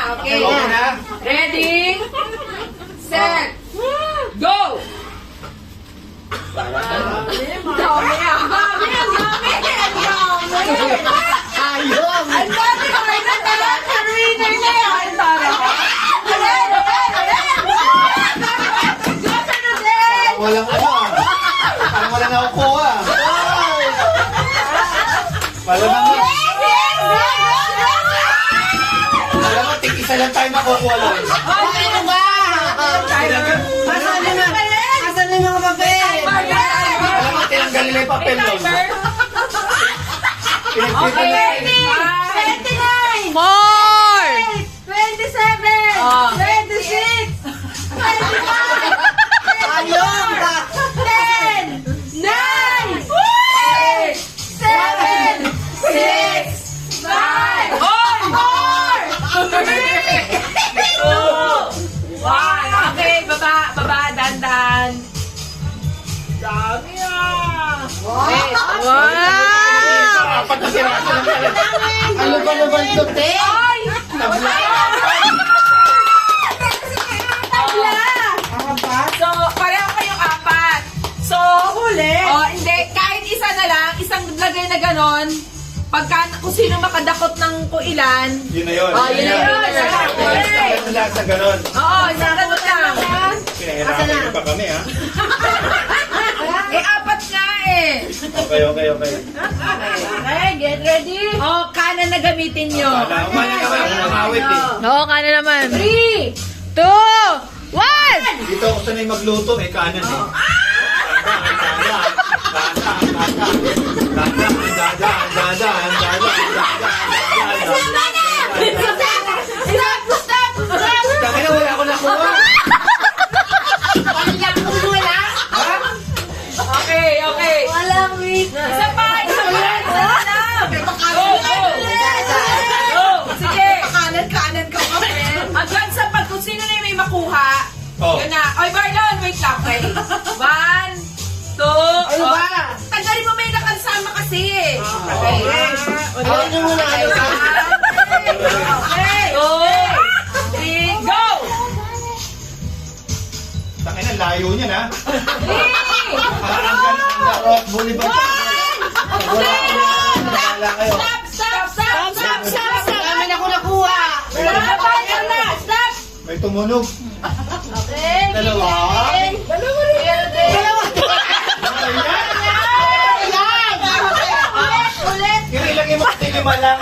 Okay. Okay na? Ready? Set. Go! Para Dami ah. Ayun! Ang dami ko rin na talaga. Winner na yan. Tara. Walang ano ah. Parang walang nakukuha. Malamang tig-isa lang tayo makukuha lang. Ano ba? Asan yung mga papel? Malamang tinanggal nila yung papel nun. Okay. 29! 4 27! Oh. 26! 25! Ayun! 10! 9! 8! 7! 6! 5! Hoy! 4! 3! 2! 1! Okay, baba, dandan. Dami ah! Wait, Apat na siraso lang talaga. Ano ba naman ito, te? Ay! So, pareho kayong apat. So, Huli! oh, hindi. Kahit isa na lang, isang lagay na ganon. Pagka kung sino makadakot ng kung ilan. Yun na yun. Oh, yun na yun. Ganun lang sa ganun. Oo, isang ganun lang. Pinahirapan niyo pa kami ha. Eh, apat nga eh. Okay. Okay, get ready! Oh, kanan na gamitin nyo. Wala naman ako namawit eh. Oo, kanan naman. 3! 2, 1! Dito ako sanay magluto, may kanan eh. Kaya wala ako nakuha. Okay. Walang week! Isa pa. Go. Sige. Kanan ka pa, friend! Hanggang sa pag kung sino na yung may makuha. Oh. Yun na. Oy, Marlon, wait lang. Okay. 1, 2, Ano ba? Tagalin mo may nakansama kasi eh. Okay. Ano nyo muna? Okay. 2, 3, go! Tangin ang layo niya na. 3, Ang Rock Boulevard. Wala kayo. Stop! Namin ako nakuha! Stop! May tumunog. Okay! Dalawa. Dalawa! Ulit. Yung ilagay mo kasi lima lang.